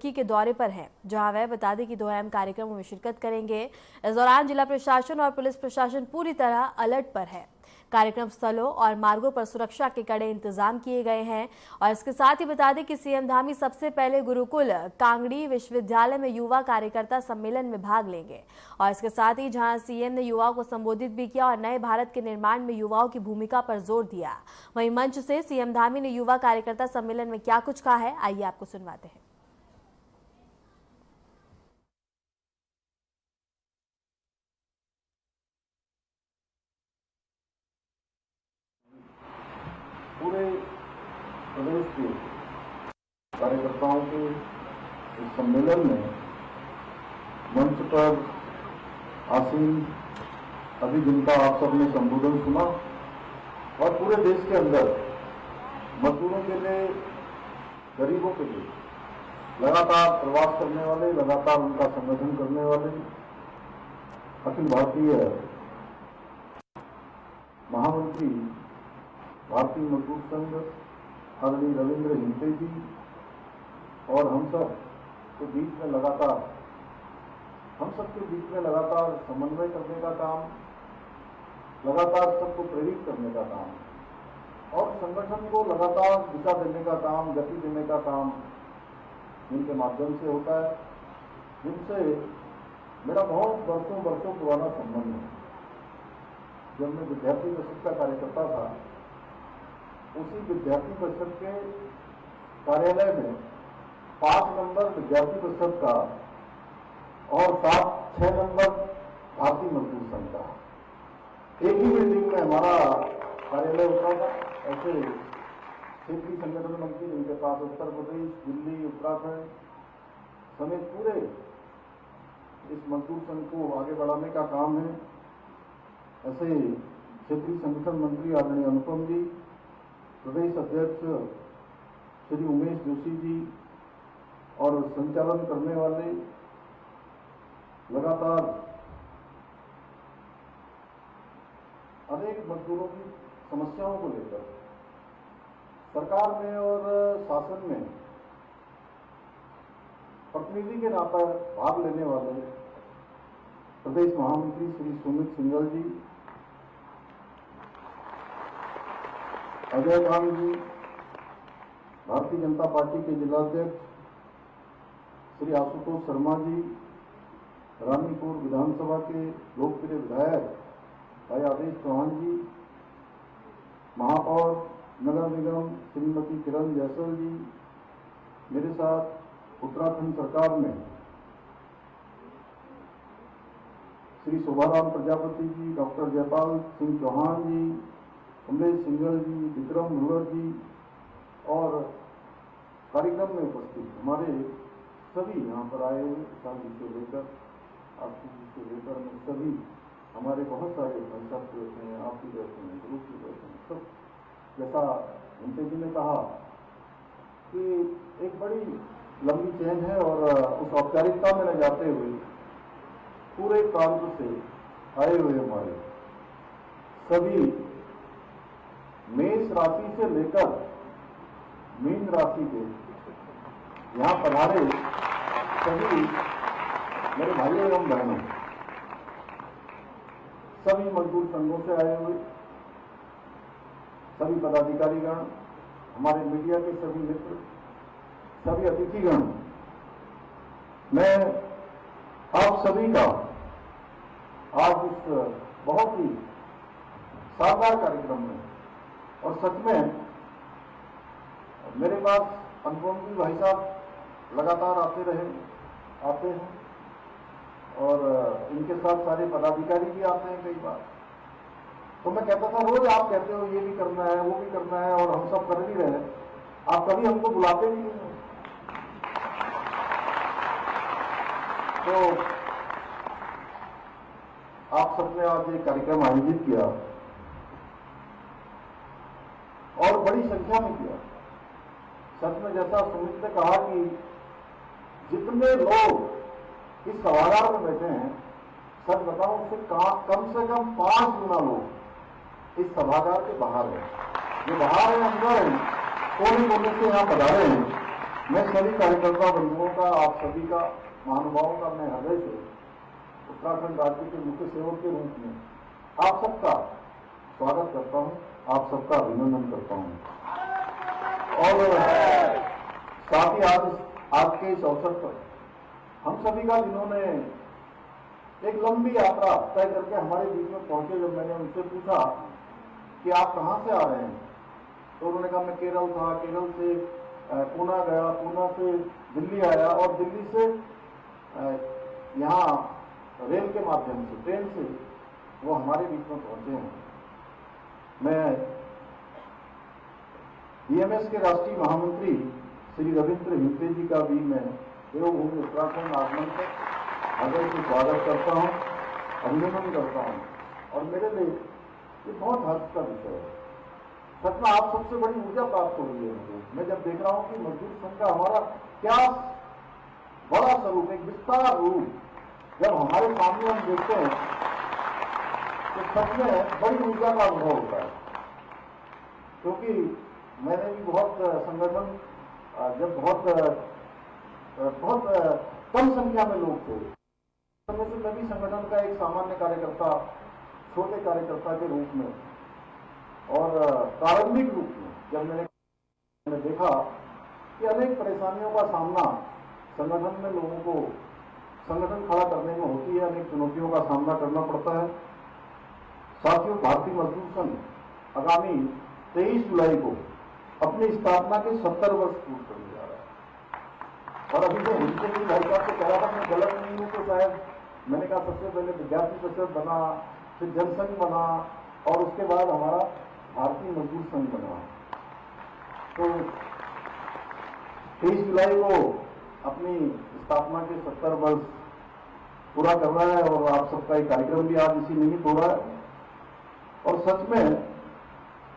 के दौरे पर हैं, जहां वह बता दें कि 2 अहम कार्यक्रमों में शिरकत करेंगे। इस दौरान जिला प्रशासन और पुलिस प्रशासन पूरी तरह अलर्ट पर है। कार्यक्रम स्थलों और मार्गों पर सुरक्षा के कड़े इंतजाम किए गए हैं। और इसके साथ ही बता दें कि सीएम धामी सबसे पहले गुरुकुल कांगड़ी विश्वविद्यालय में युवा कार्यकर्ता सम्मेलन में भाग लेंगे। और इसके साथ ही जहां सीएम ने युवाओं को संबोधित भी किया और नए भारत के निर्माण में युवाओं की भूमिका पर जोर दिया। वहीं मंच से सीएम धामी ने युवा कार्यकर्ता सम्मेलन में क्या कुछ कहा है, आइए आपको सुनवाते हैं। पूरे प्रदेश के कार्यकर्ताओं के इस सम्मेलन में मंच पर आसीन अभी जनता आप सबने संबोधन सुना और पूरे देश के अंदर मजदूरों के लिए, गरीबों के लिए लगातार प्रवास करने वाले, लगातार उनका संगठन करने वाले अखिल भारतीय महामंत्री भारतीय मजदूर संघ आदरणीय रविंद्र हिंते जी और हम सब के बीच में लगातार समन्वय करने का काम, लगातार सबको प्रेरित करने का काम और संगठन को लगातार दिशा देने का काम, गति देने का काम जिनके माध्यम से होता है, जिनसे मेरा बहुत वर्षों पुराना संबंध है। जब मैं विद्यार्थी परिषद का कार्यकर्ता था, उसी विद्यार्थी परिषद के कार्यालय में 5 नंबर विद्यार्थी परिषद का और 6 नंबर भारतीय मजदूर संघ का एक ही बिल्डिंग में हमारा कार्यालय होता था। ऐसे क्षेत्रीय संगठन मंत्री जिनके पास उत्तर प्रदेश, दिल्ली, उत्तराखंड समेत पूरे इस मजदूर संघ को आगे बढ़ाने का काम है। ऐसे क्षेत्रीय संगठन मंत्री आदरणीय अनुपम जी, प्रदेश अध्यक्ष श्री उमेश जोशी जी और संचालन करने वाले लगातार अनेक मजदूरों की समस्याओं को लेकर सरकार में और शासन में प्रतिनिधि के नाते भाग लेने वाले प्रदेश महामंत्री श्री सुमित सिंघल जी, अजय खान जी, भारतीय जनता पार्टी के जिलाध्यक्ष श्री आशुतोष शर्मा जी, रानीपुर विधानसभा के लोकप्रिय विधायक भाई आदेश चौहान जी, महापौर नगर निगम श्रीमती किरण जैसल जी, मेरे साथ उत्तराखंड सरकार में श्री शोभाराम प्रजापति जी, डॉक्टर जयपाल सिंह चौहान जी, उमेश सिंघल जी, विक्रम मुल्लर जी और कार्यक्रम में उपस्थित हमारे सभी यहाँ पर आए हुए किसान जी से लेकर आरती जी से लेकर हम सभी, हमारे बहुत सारे भाई साहब बैठे हैं, आप भी बैठे हैं, ग्रुप भी बैठे हैं, सब जैसा हिंते जी ने कहा कि एक बड़ी लंबी चेन है और उस औपचारिकता में न जाते हुए पूरे प्रांत से आए हुए हमारे सभी मेष राशि से लेकर मीन राशि के यहाँ पधारे सभी मेरे भाइयों एवं बहनों, सभी मजदूर संघों से आए हुए सभी पदाधिकारीगण, हमारे मीडिया के सभी मित्र, सभी अतिथिगण, मैं आप सभी का आज इस बहुत ही शानदार कार्यक्रम में और सच में मेरे पास अनुपम जी भाई साहब लगातार आते हैं और इनके साथ सारे पदाधिकारी भी आते हैं कई बार। तो मैं कहता था रोज आप कहते हो ये भी करना है, वो भी करना है और हम सब कर भी रहे हैं, आप कभी हमको बुलाते भी नहीं। तो आप सबने आज एक कार्यक्रम आयोजित किया और बड़ी संख्या में किया। सच में जैसा सुमित ने कहा कि जितने लोग इस सभागार में बैठे हैं, सच बताऊं उससे कम से कम 5 गुना लोग इस सभागार के बाहर हैं। जो बाहर है, अंदर है, कोने कोने से यहाँ पधारे हैं मैं सभी कार्यकर्ता बंधुओं का, आप सभी का, महानुभावों का मैं हृदय से उत्तराखंड राज्य के मुख्य सेवक के रूप में आप सबका स्वागत करता हूं, आप सबका अभिनंदन करता हूं। और साथ ही आज के इस अवसर पर हम सभी का, जिन्होंने एक लंबी यात्रा तय करके हमारे बीच में पहुंचे, जब मैंने उनसे पूछा कि आप कहां से आ रहे हैं, तो उन्होंने कहा मैं केरल था, केरल से पूना गया, पूना से दिल्ली आया और दिल्ली से यहाँ रेल के माध्यम से, ट्रेन से वो हमारे बीच में पहुंचे हैं। मैं बीएमएस के राष्ट्रीय महामंत्री श्री रविंद्र हिंगटे जी का भी मैं देवभूमि उत्तराखंड आगमन पर हृदय से स्वागत करता हूँ, अभिनंदन करता हूँ। और मेरे लिए ये बहुत हर्ष का विषय है। सच में आप सबसे बड़ी ऊर्जा प्राप्त हो रही है मुझे। मैं जब देख रहा हूं कि मजदूर संघ का हमारा क्या बड़ा स्वरूप, एक विस्तार रूप जब हमारे सामने हम देखते हैं तो सच में बड़ी ऊर्जा का अनुभव होता है। क्योंकि मैंने भी बहुत संगठन, जब बहुत कम संख्या में लोग थे, समय से मैं भी संगठन का एक सामान्य कार्यकर्ता, छोटे कार्यकर्ता के रूप में और प्रारंभिक रूप में जब मैंने देखा कि अनेक परेशानियों का सामना संगठन में लोगों को संगठन खड़ा करने में होती है, अनेक चुनौतियों का सामना करना पड़ता है। साथियों, भारतीय मजदूर संघ आगामी 23 जुलाई को अपनी स्थापना के 70 वर्ष पूर्ण करने जा रहा है। और अभी जो हिंदू की भाई साहब से कह रहा था मैं गलत नहीं हूँ, तो शायद मैंने कहा सबसे पहले विद्यार्थी परिषद बना, फिर जनसंघ बना और उसके बाद हमारा भारतीय मजदूर संघ बना। तो 23 जुलाई को अपनी स्थापना के 70 वर्ष पूरा कर रहा है और आप सबका एक कार्यक्रम भी आज इसी निमित्त हो रहा है। और सच में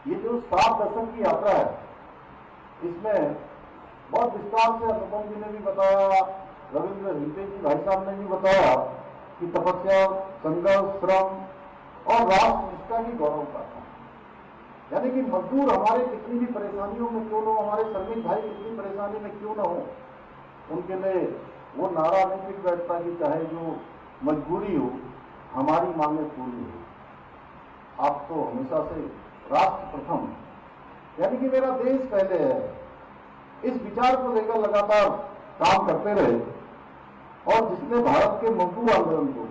ये जो 7 दशक की यात्रा है, इसमें बहुत विस्तार से अनुपम जी ने भी बताया, रविंद्र हिंगटे जी भाई साहब ने भी बताया कि तपस्या, संघर्ष, श्रम और राष्ट्र निष्ठा की गौरव का था। यानी कि मजदूर हमारे कितनी भी परेशानियों में क्यों न हो, हमारे श्रमिक भाई कितनी परेशानी में क्यों न हो, उनके लिए वो नारा नहीं टिक बैठता कि चाहे जो मजबूरी हो, हमारी मांगें पूरी हो। आप तो हमेशा से राष्ट्र प्रथम, यानी कि मेरा देश पहले है, इस विचार को लेकर लगातार काम करते रहे। और जिसने भारत के मजदूर आंदोलन को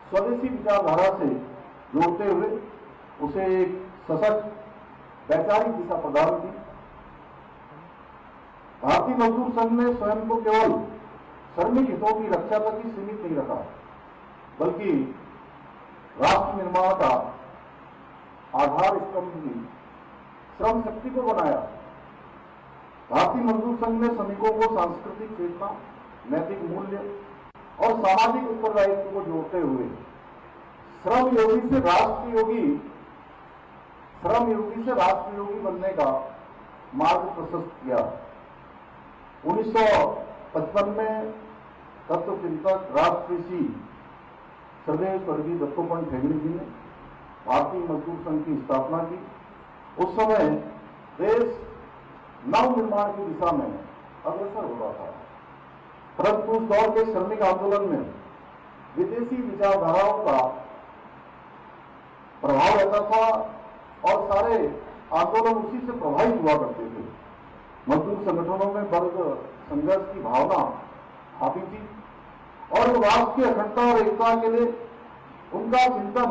स्वदेशी विचारधारा से जोड़ते हुए उसे एक सशक्त वैचारिक दिशा प्रदान की। भारतीय मजदूर संघ ने स्वयं को केवल श्रमिक हितों की रक्षा तक ही सीमित नहीं रखा, बल्कि राष्ट्र निर्माण का आधार स्तंभ भी श्रम शक्ति को बनाया। भारतीय मजदूर संघ ने श्रमिकों को सांस्कृतिक चेतना, नैतिक मूल्य और सामाजिक उत्तरदायित्व को जोड़ते हुए श्रम योगी से राष्ट्र योगी बनने का मार्ग प्रशस्त किया। 1955 में तत्वचिंतक राष्ट्रऋषि श्रद्धेय स्वर्गीय दत्तोपंत ठेंगड़ी जी ने भारतीय मजदूर संघ की स्थापना की। उस समय देश नव निर्माण की दिशा में अग्रसर हो रहा था, परंतु उस दौर के श्रमिक आंदोलन में विदेशी विचारधाराओं का प्रभाव रहता था और सारे आंदोलन उसी से प्रभावित हुआ करते थे। मजदूर संगठनों में वर्ग संघर्ष की भावना हावी थी और राष्ट्र की अखंडता और एकता के लिए उनका चिंतन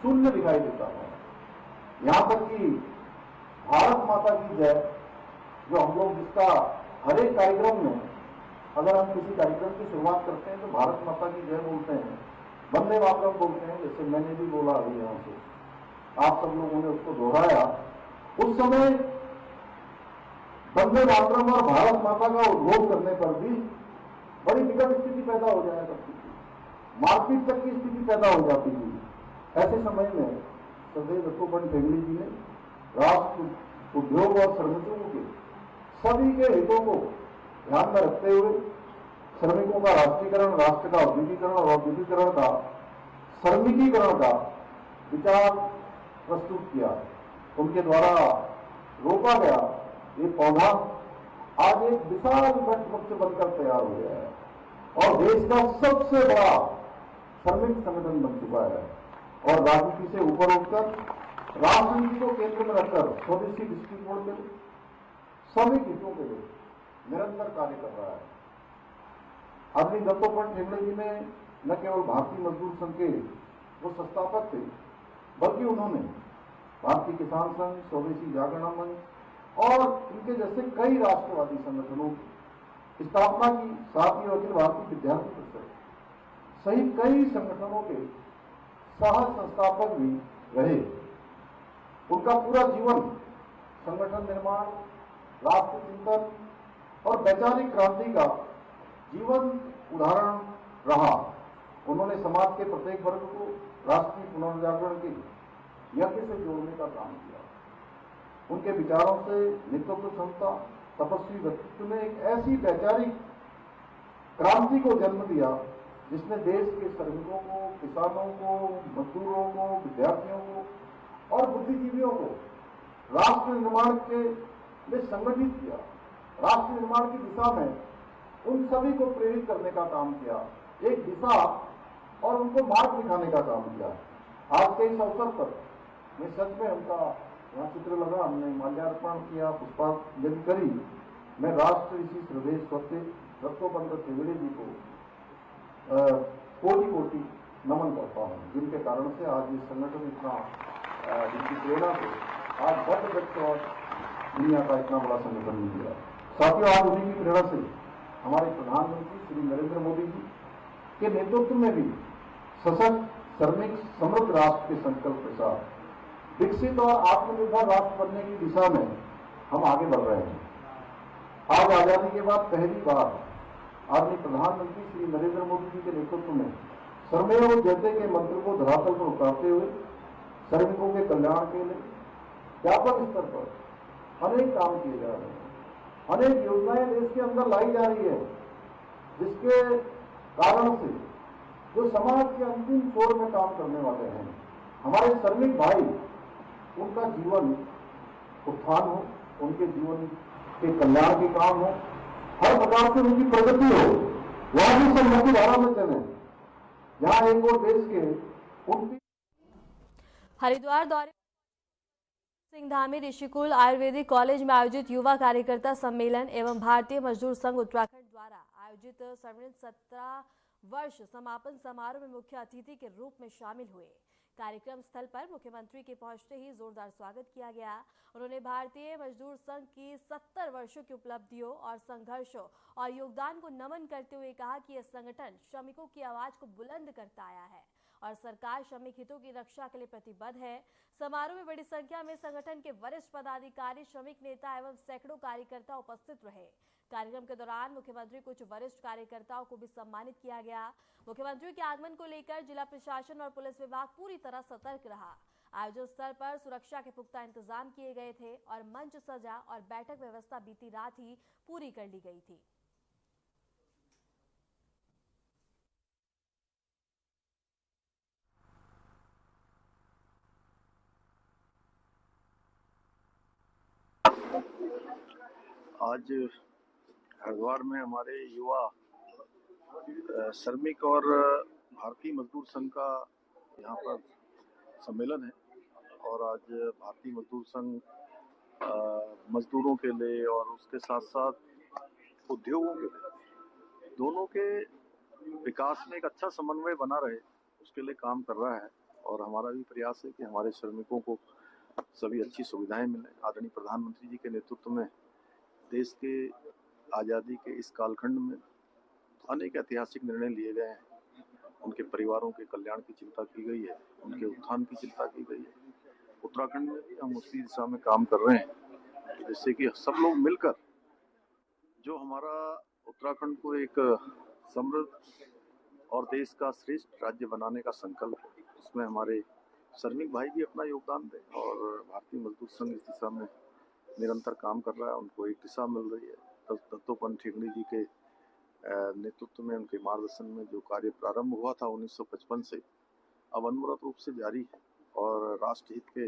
शून्य दिखाई देता है। यहां तक कि भारत माता की जय, जो हम लोग जिसका हर एक कार्यक्रम में, अगर हम किसी कार्यक्रम की शुरुआत करते हैं तो भारत माता की जय बोलते हैं, वंदे मातरम बोलते हैं, जैसे मैंने भी बोला अभी यहां से, आप सब लोगों ने उसको दोहराया। उस समय वंदे मातरम और भारत माता का उद्घोष करने पर भी बड़ी विकट स्थिति पैदा हो जाया करती थी, मारपीट तक की स्थिति पैदा हो जाती थी। ऐसे समय में श्रद्धेय दत्तोपंत ठेंगड़ी जी ने राष्ट्र, उद्योग और श्रमिकों के सभी के हितों को ध्यान में रखते हुए श्रमिकों का राष्ट्रीयकरण, राष्ट्र का औद्योगिकरण और औद्योगिकरण का श्रमिकीकरण का विचार प्रस्तुत किया। उनके द्वारा रोका गया ये पौधा आज एक विशाल वृक्ष बनकर तैयार हो गया है और देश का सबसे बड़ा श्रमिक संगठन बन चुका है और राजनीति से ऊपर उठकर राजनीति को केंद्र में रखकर स्वदेशी दृष्टिकोण के लिए श्रमिक हितों के लिए निरंतर कार्य कर रहा है। आदरणीय दत्तोपंत ठेंगड़ी जी ने न केवल भारतीय मजदूर संघ के वो संस्थापक थे, बल्कि उन्होंने भारतीय किसान संघ, स्वदेशी जागरण मंच और इनके जैसे कई राष्ट्रवादी संगठनों की स्थापना की। साथ ही अखिल भारतीय विद्यार्थी परिषद सहित कई संगठनों के सह संस्थापक भी रहे। उनका पूरा जीवन संगठन निर्माण, राष्ट्र चिंतन और वैचारिक क्रांति का जीवन उदाहरण रहा। उन्होंने समाज के प्रत्येक वर्ग को राष्ट्रीय पुनर्जागरण के यज्ञ से जोड़ने का काम किया। उनके विचारों से नेतृत्व क्षमता, तपस्वी व्यक्तित्व ने एक ऐसी वैचारिक क्रांति को जन्म दिया जिसने देश के श्रमिकों को, किसानों को, मजदूरों को, विद्यार्थियों को और बुद्धिजीवियों को राष्ट्र निर्माण के लिए संगठित किया। राष्ट्र निर्माण की दिशा में उन सभी को प्रेरित करने का काम किया, एक दिशा और उनको मार्ग दिखाने का काम किया। आज के इस अवसर पर मैं सच में उनका यहाँ चित्र लगा, हमने माल्यार्पण किया, पुष्पांजलि करी। मैं राष्ट्र ऋषि श्रद्धेय स्वस्ति दत्तोपंत ठेंगड़ी जी को कोटि कोटि नमन करता हूँ, जिनके कारण से आज ये संगठन इतना, जिनकी प्रेरणा से आज बद्ध व्यक्ति और दुनिया का इतना बड़ा संगठन मिल गया। साथियों, आज उन्हीं की प्रेरणा से हमारे प्रधानमंत्री श्री नरेंद्र मोदी जी के नेतृत्व में भी सशक्त, श्रमिक, समृद्ध राष्ट्र के संकल्प के साथ विकसित और आत्मनिर्भर राष्ट्र बनने की दिशा में हम आगे बढ़ रहे हैं। आज आजादी के बाद पहली बार आदरणीय प्रधानमंत्री श्री नरेंद्र मोदी जी के नेतृत्व में श्रमेव जयते के मंत्र को धरातल पर उतारते हुए श्रमिकों के कल्याण के लिए व्यापक स्तर पर अनेक काम किए जा रहे हैं। अनेक योजनाएं देश के अंदर लाई जा रही है, जिसके कारण से जो समाज के अंतिम छोर में काम करने वाले हैं, हमारे श्रमिक भाई, उनका जीवन उत्थान हो, उनके जीवन के कल्याण के काम हो, हर प्रकार से उनकी प्रगति हो, वहां भी सब मुख्य धारा में चले। जहां एक और देश के उनकी हरिद्वार दौरे सिंहधामी ऋषिकुल आयुर्वेदिक कॉलेज में आयोजित युवा कार्यकर्ता सम्मेलन एवं भारतीय मजदूर संघ उत्तराखंड द्वारा आयोजित स्वर्णिम 17 वर्ष समापन समारोह में मुख्य अतिथि के रूप में शामिल हुए। कार्यक्रम स्थल पर मुख्यमंत्री के पहुंचते ही जोरदार स्वागत किया गया। उन्होंने भारतीय मजदूर संघ की 70 वर्षों की उपलब्धियों और संघर्षों और योगदान को नमन करते हुए कहा कि यह संगठन श्रमिकों की आवाज को बुलंद करता आया है और सरकार श्रमिक हितों की रक्षा के लिए प्रतिबद्ध है। समारोह में बड़ी संख्या में संगठन के वरिष्ठ पदाधिकारी, श्रमिक नेता एवं सैकड़ों कार्यकर्ता उपस्थित रहे। कार्यक्रम के दौरान मुख्यमंत्री कुछ वरिष्ठ कार्यकर्ताओं को भी सम्मानित किया गया। मुख्यमंत्री के आगमन को लेकर जिला प्रशासन और पुलिस विभाग पूरी तरह सतर्क रहा। आयोजन स्थल पर सुरक्षा के पुख्ता इंतजाम किए गए थे और मंच सजा और बैठक व्यवस्था बीती रात ही पूरी कर ली गई थी। आज हरिद्वार में हमारे युवा श्रमिक और भारतीय मजदूर संघ का यहाँ पर सम्मेलन है और आज भारतीय मजदूर संघ मजदूरों के लिए और उसके साथ साथ उद्योगों के लिए, दोनों के विकास में एक अच्छा समन्वय बना रहे, उसके लिए काम कर रहा है। और हमारा भी प्रयास है कि हमारे श्रमिकों को सभी अच्छी सुविधाएं मिलें। आदरणीय प्रधानमंत्री जी के नेतृत्व में देश के आज़ादी के इस कालखंड में अनेक ऐतिहासिक निर्णय लिए गए हैं। उनके परिवारों के कल्याण की चिंता की गई है, उनके उत्थान की चिंता की गई है। उत्तराखंड में भी हम उसी दिशा में काम कर रहे हैं, जिससे कि सब लोग मिलकर जो हमारा उत्तराखंड को एक समृद्ध और देश का श्रेष्ठ राज्य बनाने का संकल्प है, उसमें हमारे श्रमिक भाई भी अपना योगदान दें और भारतीय मजदूर संघ इस दिशा में निरंतर काम कर रहा है। उनको एक दिशा मिल रही है। दत्तोपंत ठेंगड़ी जी के नेतृत्व में, उनके मार्गदर्शन में जो कार्य प्रारंभ हुआ था 1955 से, अब अनवरत रूप से जारी है और राष्ट्रहित के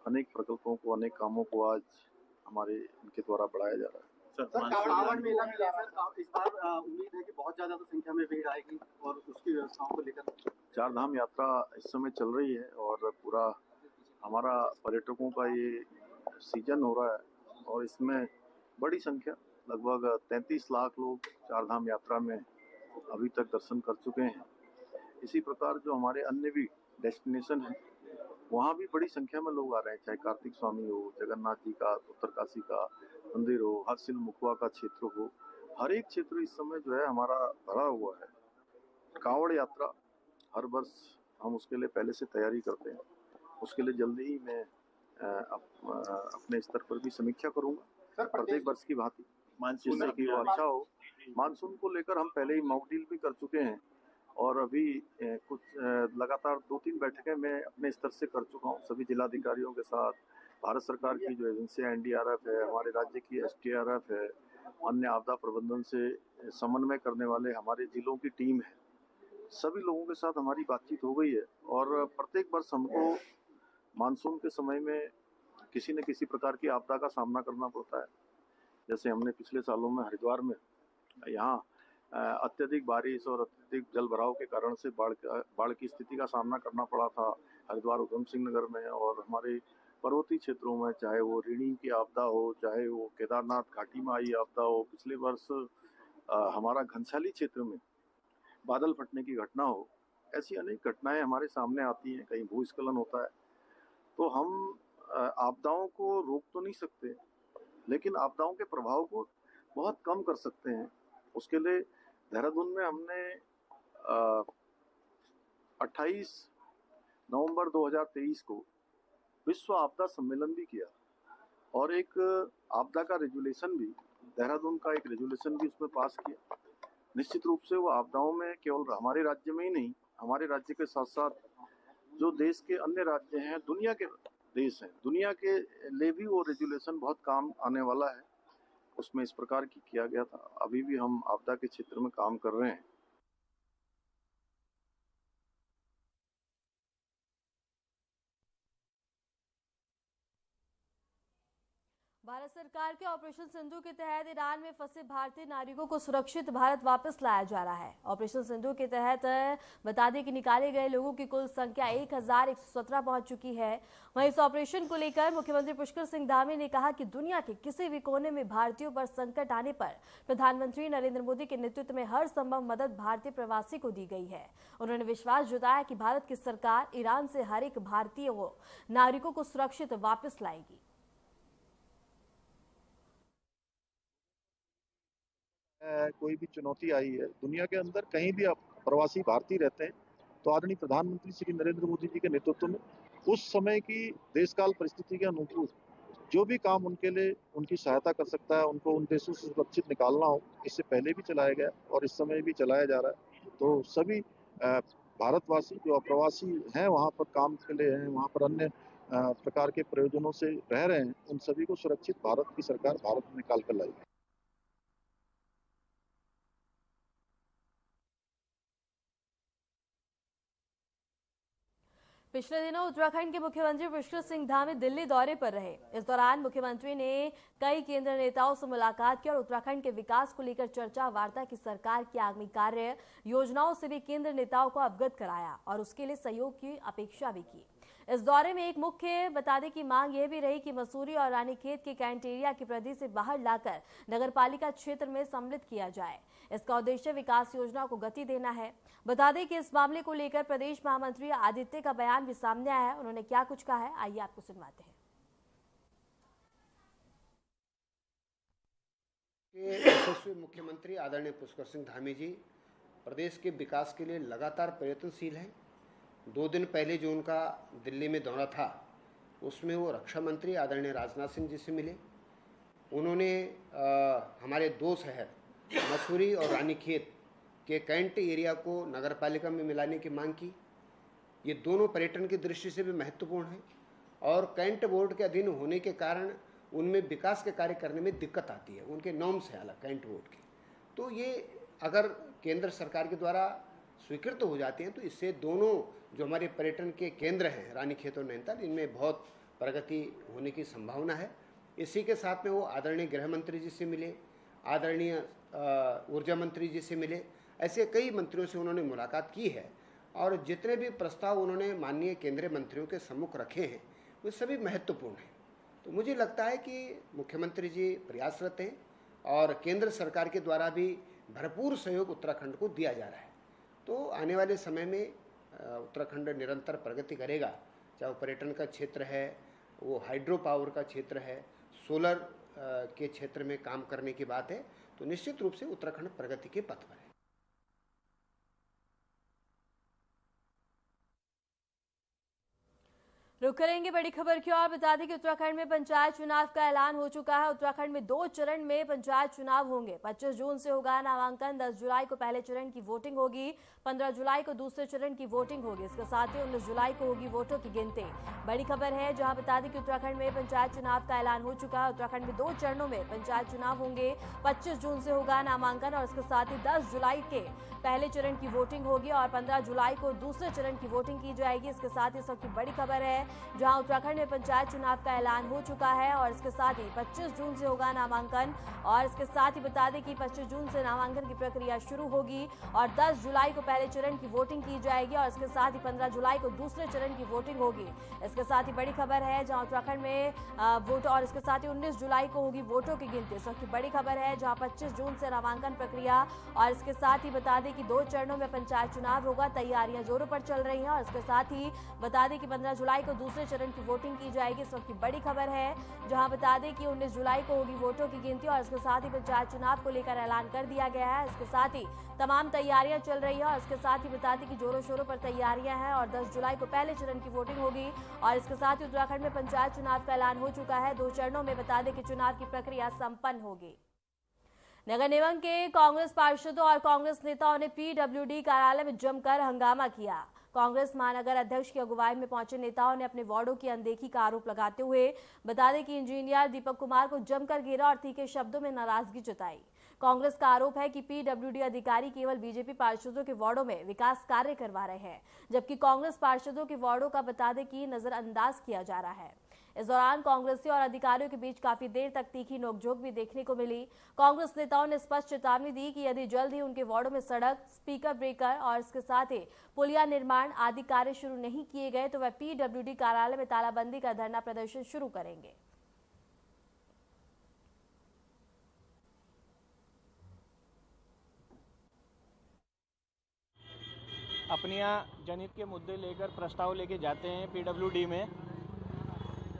अनेक प्रकल्पों को, अनेक कामों को आज हमारे इनके द्वारा बढ़ाया जा रहा है। कांवड़ मेला में सर इस बार उम्मीद है कि बहुत ज्यादा तो संख्या में भीड़ आएगी और उसकी व्यवस्थाओं को लेकर चार धाम यात्रा इस समय चल रही है और पूरा हमारा पर्यटकों का ये सीजन हो रहा है और इसमें बड़ी संख्या लगभग 33 लाख लोग चार धाम यात्रा में अभी तक दर्शन कर चुके हैं। इसी प्रकार जो हमारे अन्य भी डेस्टिनेशन हैं वहाँ भी बड़ी संख्या में लोग आ रहे हैं, चाहे कार्तिक स्वामी हो, जगन्नाथ जी का उत्तरकाशी का मंदिर हो, हरसिल मुखवा का क्षेत्र हो, हर एक क्षेत्र इस समय जो है हमारा भरा हुआ है। कांवड़ यात्रा हर वर्ष हम उसके लिए पहले से तैयारी करते हैं, उसके लिए जल्दी ही मैं अपने स्तर पर भी समीक्षा करूंगा प्रत्येक वर्ष की भांति, जिससे कि वो अच्छा हो। मानसून को लेकर हम पहले ही मॉक ड्रिल भी कर चुके हैं और अभी कुछ लगातार 2-3 बैठकें मैं अपने स्तर से कर चुका हूँ सभी जिलाधिकारियों के साथ। भारत सरकार की जो एजेंसियाँ NDRF है, हमारे राज्य की STRF है, अन्य आपदा प्रबंधन से समन्वय करने वाले हमारे जिलों की टीम है, सभी लोगों के साथ हमारी बातचीत हो गई है और प्रत्येक वर्ष हमको मानसून के समय में किसी न किसी प्रकार की आपदा का सामना करना पड़ता है। जैसे हमने पिछले सालों में हरिद्वार में यहाँ अत्यधिक बारिश और अत्यधिक जल भराव के कारण से बाढ़ की स्थिति का सामना करना पड़ा था हरिद्वार उधम सिंह नगर में और हमारे पर्वतीय क्षेत्रों में, चाहे वो ऋणी की आपदा हो, चाहे वो केदारनाथ घाटी में आई आपदा हो। पिछले वर्ष हमारा घनसाली क्षेत्र में बादल फटने की घटना हो। ऐसी अनेक घटनाएं हमारे सामने आती हैं, कहीं भूस्खलन होता है। तो हम आपदाओं को रोक तो नहीं सकते, लेकिन आपदाओं के प्रभाव को बहुत कम कर सकते हैं। उसके लिए देहरादून में हमने 28 नवंबर 2023 को विश्व आपदा सम्मेलन भी किया और एक आपदा का रेजुलेशन भी, देहरादून का एक रेजुलेशन भी उसमें पास किया। निश्चित रूप से वो आपदाओं में केवल हमारे राज्य में ही नहीं, हमारे राज्य के साथ साथ जो देश के अन्य राज्य हैं, दुनिया के देश हैं, दुनिया के लिए भी वो रेजुलेशन बहुत काम आने वाला है। उसमें इस प्रकार की किया गया था। अभी भी हम आपदा के क्षेत्र में काम कर रहे हैं। भारत सरकार के ऑपरेशन सिंधु के तहत ईरान में फंसे भारतीय नागरिकों को सुरक्षित भारत वापस लाया जा रहा है। ऑपरेशन सिंधु के तहत बता दें कि निकाले गए लोगों की कुल संख्या 1117 पहुंच चुकी है। वहीं इस ऑपरेशन को लेकर मुख्यमंत्री पुष्कर सिंह धामी ने कहा कि दुनिया के किसी भी कोने में भारतीयों पर संकट आने पर प्रधानमंत्री नरेंद्र मोदी के नेतृत्व में हर संभव मदद भारतीय प्रवासी को दी गई है। उन्होंने विश्वास जताया कि भारत की सरकार ईरान से हर एक भारतीय नागरिकों को सुरक्षित वापस लाएगी। कोई भी चुनौती आई है दुनिया के अंदर, कहीं भी आप प्रवासी भारतीय रहते हैं, तो आदरणीय प्रधानमंत्री श्री नरेंद्र मोदी जी के नेतृत्व में उस समय की देशकाल परिस्थिति के अनुकूल जो भी काम उनके लिए उनकी सहायता कर सकता है, उनको उन देशों से सुरक्षित निकालना हो, इससे पहले भी चलाया गया और इस समय भी चलाया जा रहा है। तो सभी भारतवासी जो अप्रवासी हैं, वहाँ पर काम के लिए हैं, वहाँ पर अन्य प्रकार के प्रयोजनों से रह रहे हैं, उन सभी को सुरक्षित भारत की सरकार भारत में निकाल कर लाएगी। पिछले दिनों उत्तराखंड के मुख्यमंत्री पुष्कर सिंह धामी दिल्ली दौरे पर रहे। इस दौरान मुख्यमंत्री ने कई केंद्रीय नेताओं से मुलाकात की और उत्तराखंड के विकास को लेकर चर्चा वार्ता की, सरकार की आगामी कार्य योजनाओं से भी केंद्र नेताओं को अवगत कराया और उसके लिए सहयोग की अपेक्षा भी की। इस दौरे में एक मुख्य बता दें कि मांग यह भी रही कि मसूरी और रानीखेत के कैंट एरिया की प्रदेश से बाहर लाकर नगरपालिका क्षेत्र में सम्मिलित किया जाए। इसका उद्देश्य विकास योजना को गति देना है। बता दें कि इस मामले को लेकर प्रदेश महामंत्री आदित्य का बयान भी सामने आया है। उन्होंने क्या कुछ कहा है, आइए आपको सुनवाते हैं। यशस्वी मुख्यमंत्री आदरणीय पुष्कर सिंह धामी जी प्रदेश के विकास के लिए लगातार प्रयत्नशील हैं। 2 दिन पहले जो उनका दिल्ली में दौरा था, उसमें वो रक्षा मंत्री आदरणीय राजनाथ सिंह जी से मिले। उन्होंने हमारे 2 शहर मसूरी और रानीखेत के कैंट एरिया को नगरपालिका में मिलाने की मांग की। ये दोनों पर्यटन की दृष्टि से भी महत्वपूर्ण हैं और कैंट बोर्ड के अधीन होने के कारण उनमें विकास के कार्य करने में दिक्कत आती है, उनके नॉर्म्स हैं अलग कैंट बोर्ड के। तो ये अगर केंद्र सरकार के द्वारा स्वीकृत हो जाते हैं तो इससे दोनों जो हमारे पर्यटन के केंद्र हैं रानीखेत और नैनीताल, इनमें बहुत प्रगति होने की संभावना है इसी के साथ में वो आदरणीय गृह मंत्री जी से मिले, आदरणीय ऊर्जा मंत्री जी से मिले, ऐसे कई मंत्रियों से उन्होंने मुलाकात की है और जितने भी प्रस्ताव उन्होंने माननीय केंद्रीय मंत्रियों के सम्मुख रखे हैं वे सभी महत्वपूर्ण हैं। तो मुझे लगता है कि मुख्यमंत्री जी प्रयासरत हैं और केंद्र सरकार के द्वारा भी भरपूर सहयोग उत्तराखंड को दिया जा रहा है। तो आने वाले समय में उत्तराखंड निरंतर प्रगति करेगा, चाहे वो पर्यटन का क्षेत्र है, वो हाइड्रो पावर का क्षेत्र है, सोलर के क्षेत्र में काम करने की बात है, तो निश्चित रूप से उत्तराखंड प्रगति के पथ पर है। रुक करेंगे बड़ी खबर की ओर। बता दें कि उत्तराखंड में पंचायत चुनाव का ऐलान हो चुका है। उत्तराखंड में 2 चरण में पंचायत चुनाव होंगे। 25 जून से होगा नामांकन, 10 जुलाई को पहले चरण की वोटिंग होगी, 15 जुलाई को दूसरे चरण की वोटिंग होगी। इसके साथ ही 19 जुलाई को होगी वोटों की गिनती। बड़ी खबर है, जहां बता दें कि उत्तराखंड में पंचायत चुनाव का ऐलान हो चुका है। उत्तराखंड में 2 चरणों में पंचायत चुनाव होंगे। 25 जून से होगा नामांकन और इसके साथ ही 10 जुलाई के पहले चरण की वोटिंग होगी और 15 जुलाई को दूसरे चरण की वोटिंग की जाएगी। इसके साथ ही सबकी बड़ी खबर है, जहां उत्तराखंड में पंचायत चुनाव का ऐलान हो चुका है और इसके साथ ही 25 जून से होगा नामांकन और इसके साथ ही बता दें कि 25 जून से नामांकन की प्रक्रिया शुरू होगी और 10 जुलाई को पहले चरण की वोटिंग की जाएगी और इसके साथ ही 15 जुलाई को दूसरे चरण की वोटिंग होगी। इसके साथ ही बड़ी खबर है, जहां उत्तराखंड में वोट और इसके साथ ही 19 जुलाई को होगी वोटों की गिनती। सबकी बड़ी खबर है, जहां 25 जून से नामांकन प्रक्रिया और इसके साथ ही बता दें कि 2 चरणों में पंचायत चुनाव होगा। तैयारियां जोरों पर चल रही हैं और इसके साथ ही बता दें कि 15 जुलाई को दूसरे चरण की वोटिंग की जाएगी। इस वक्त की बड़ी खबर है, जहां बता दें कि 19 जुलाई को होगी वोटों की गिनती और इसके साथ ही पंचायत चुनाव को लेकर ऐलान कर दिया गया है। इसके साथ ही तमाम तैयारियां चल रही है और इसके साथ ही बता दें कि जोरों शोरों पर तैयारियां हैं और 10 जुलाई को पहले चरण की वोटिंग होगी और इसके साथ ही उत्तराखंड में पंचायत चुनाव का ऐलान हो चुका है। 2 चरणों में बता दें कि चुनाव की प्रक्रिया संपन्न होगी। नगर निगम के कांग्रेस पार्षदों और कांग्रेस नेताओं ने पीडब्ल्यूडी कार्यालय में जमकर हंगामा किया। कांग्रेस महानगर अध्यक्ष की अगुवाई में पहुंचे नेताओं ने अपने वार्डों की अनदेखी का आरोप लगाते हुए बता दें कि इंजीनियर दीपक कुमार को जमकर घेरा और तीखे शब्दों में नाराजगी जताई। कांग्रेस का आरोप है कि पीडब्ल्यूडी अधिकारी केवल बीजेपी पार्षदों के वार्डों में विकास कार्य करवा रहे हैं, जबकि कांग्रेस पार्षदों के वार्डों का बता दें कि नजरअंदाज किया जा रहा है। इस दौरान कांग्रेसियों और अधिकारियों के बीच काफी देर तक तीखी नोकझोंक भी देखने को मिली। कांग्रेस नेताओं ने स्पष्ट चेतावनी दी कि यदि जल्द ही उनके वार्डों में सड़क, स्पीकर ब्रेकर और इसके साथ ही पुलिया निर्माण आदि कार्य शुरू नहीं किए गए तो वह पीडब्ल्यूडी कार्यालय में तालाबंदी का धरना प्रदर्शन शुरू करेंगे। अपने यहाँ जनहित के मुद्दे लेकर प्रस्ताव लेके जाते हैं पीडब्ल्यूडी में,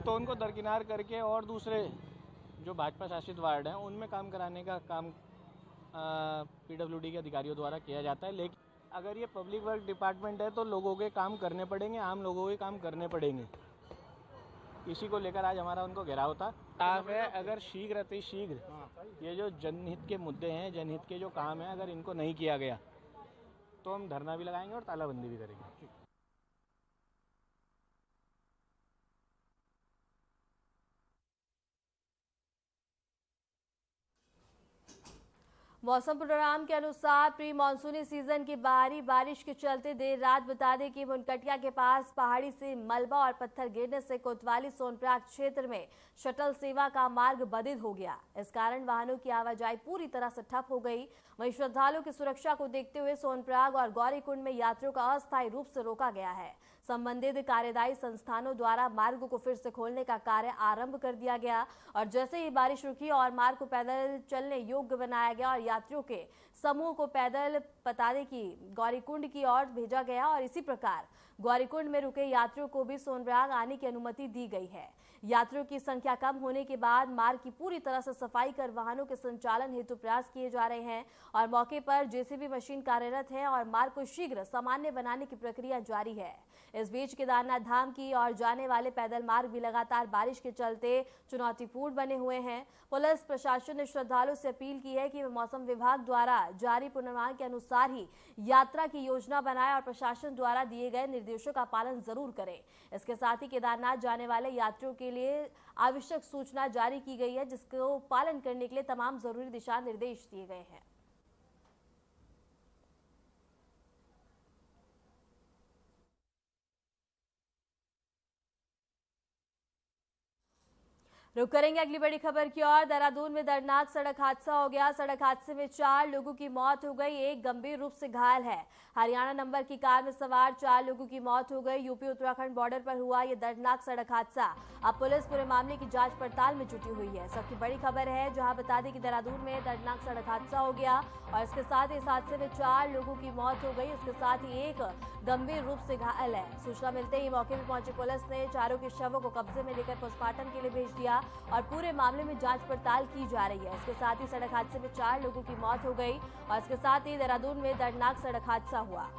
तो उनको दरकिनार करके और दूसरे जो भाजपा शासित वार्ड हैं उनमें काम कराने का काम पीडब्ल्यूडी के अधिकारियों द्वारा किया जाता है। लेकिन अगर ये पब्लिक वर्क डिपार्टमेंट है तो लोगों के काम करने पड़ेंगे, आम लोगों के काम करने पड़ेंगे। इसी को लेकर आज हमारा उनको घेराव था। साफ है, अगर शीघ्र अति शीघ्र ये जो जनहित के मुद्दे हैं, जनहित के जो काम हैं, अगर इनको नहीं किया गया तो हम धरना भी लगाएंगे और तालाबंदी भी करेंगे। मौसम प्रोग्राम के अनुसार प्री मानसूनी सीजन की भारी बारिश के चलते देर रात बता दें कि मुनकटिया के पास पहाड़ी से मलबा और पत्थर गिरने से कोतवाली सोनप्रयाग क्षेत्र में शटल सेवा का मार्ग बाधित हो गया। इस कारण वाहनों की आवाजाही पूरी तरह से ठप हो गई। वहीं श्रद्धालुओं की सुरक्षा को देखते हुए सोनप्रयाग और गौरीकुंड में यात्रियों का अस्थायी रूप से रोका गया है। संबंधित कार्यदायी संस्थानों द्वारा मार्ग को फिर से खोलने का कार्य आरंभ कर दिया गया और जैसे ही बारिश रुकी और मार्ग को पैदल चलने योग्य बनाया गया और यात्रियों के समूह को पैदल पतारे की गौरीकुंड की ओर भेजा गया और इसी प्रकार गौरीकुंड में रुके यात्रियों को भी सोनप्रयाग आने की अनुमति दी गई है। यात्रियों की संख्या कम होने के बाद मार्ग की पूरी तरह से सफाई कर वाहनों के संचालन हेतु प्रयास किए जा रहे हैं और मौके पर जेसीबी मशीन कार्यरत है और मार्ग को शीघ्र सामान्य बनाने की प्रक्रिया जारी है। इस बीच केदारनाथ धाम की ओर जाने वाले पैदल मार्ग भी लगातार बारिश के चलते चुनौतीपूर्ण बने हुए हैं। पुलिस प्रशासन ने श्रद्धालुओं से अपील की है कि वे मौसम विभाग द्वारा जारी पूर्वानुमान के अनुसार ही यात्रा की योजना बनाएं और प्रशासन द्वारा दिए गए निर्देशों का पालन जरूर करें। इसके साथ ही केदारनाथ जाने वाले यात्रियों के लिए आवश्यक सूचना जारी की गई है, जिसको पालन करने के लिए तमाम जरूरी दिशा निर्देश दिए गए हैं। रुक करेंगे अगली बड़ी खबर की ओर। देहरादून में दर्दनाक सड़क हादसा हो गया। सड़क हादसे में 4 लोगों की मौत हो गई, एक गंभीर रूप से घायल है। हरियाणा नंबर की कार में सवार 4 लोगों की मौत हो गई। यूपी उत्तराखंड बॉर्डर पर हुआ यह दर्दनाक सड़क हादसा। अब पुलिस पूरे मामले की जांच पड़ताल में जुटी हुई है। सबकी बड़ी खबर है, जहां बता दें कि देहरादून में दर्दनाक सड़क हादसा हो गया और इसके साथ ही इस हादसे में 4 लोगों की मौत हो गई। इसके साथ ही एक गंभीर रूप से घायल है। सूचना मिलते ही मौके पर पहुंची पुलिस ने चारों के शवों को कब्जे में लेकर पोस्टमार्टम के लिए भेज दिया और पूरे मामले में जांच पड़ताल की जा रही है। इसके साथ ही सड़क हादसे में 4 लोगों की मौत हो गई और इसके साथ ही देहरादून में दर्दनाक सड़क हादसा हुआ।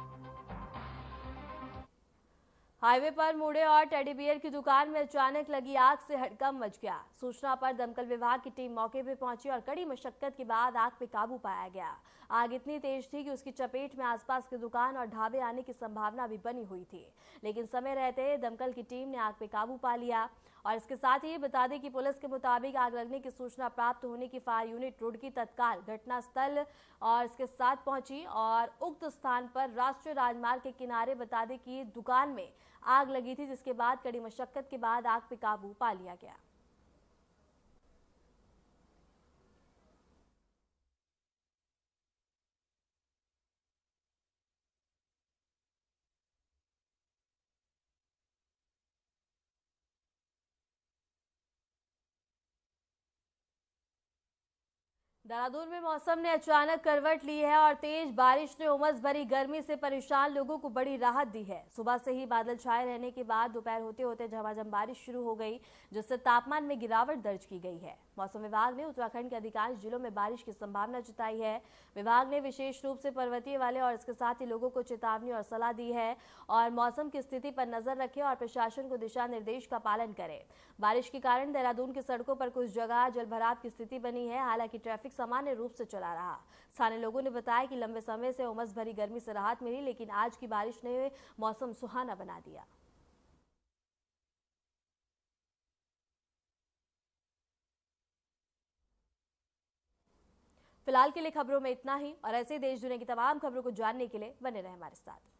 हाईवे पर मुड़े और टेडी बियर की दुकान में अचानक लगी आग से हड़कंप मच गया। सूचना पर दमकल विभाग की टीम मौके पर पहुंची और कड़ी मशक्कत के बाद आग पे काबू पाया गया। आग इतनी तेज थी कि उसकी चपेट में आसपास की दुकान और ढाबे आने की संभावना भी बनी हुई थी, लेकिन समय रहते दमकल की टीम ने आग पे काबू पा लिया। और इसके साथ ही बता दें कि पुलिस के मुताबिक आग लगने की सूचना प्राप्त होने की फायर यूनिट रुड़की तत्काल घटनास्थल और इसके साथ पहुंची और उक्त स्थान पर राष्ट्रीय राजमार्ग के किनारे बता दें कि दुकान में आग लगी थी, जिसके बाद कड़ी मशक्कत के बाद आग पे काबू पा लिया गया। देहरादून में मौसम ने अचानक करवट ली है और तेज बारिश ने उमस भरी गर्मी से परेशान लोगों को बड़ी राहत दी है। सुबह से ही बादल छाए रहने के बाद दोपहर होते होते झमाझम बारिश शुरू हो गई, जिससे तापमान में गिरावट दर्ज की गई है। मौसम विभाग ने उत्तराखंड के अधिकांश जिलों में बारिश की संभावना जताई है। विभाग ने विशेष रूप से पर्वतीय वाले और इसके साथ ही लोगों को चेतावनी और सलाह दी है और मौसम की स्थिति पर नजर रखें और प्रशासन को दिशा निर्देश का पालन करें। बारिश के कारण देहरादून की सड़कों पर कुछ जगह जलभराव की स्थिति बनी है, हालांकि ट्रैफिक सामान्य रूप से चला रहा। स्थानीय लोगों ने बताया कि लंबे समय से उमस भरी गर्मी से राहत मिली, लेकिन आज की बारिश ने मौसम सुहाना बना दिया। फिलहाल के लिए खबरों में इतना ही और ऐसे देश दुनिया की तमाम खबरों को जानने के लिए बने रहें हमारे साथ।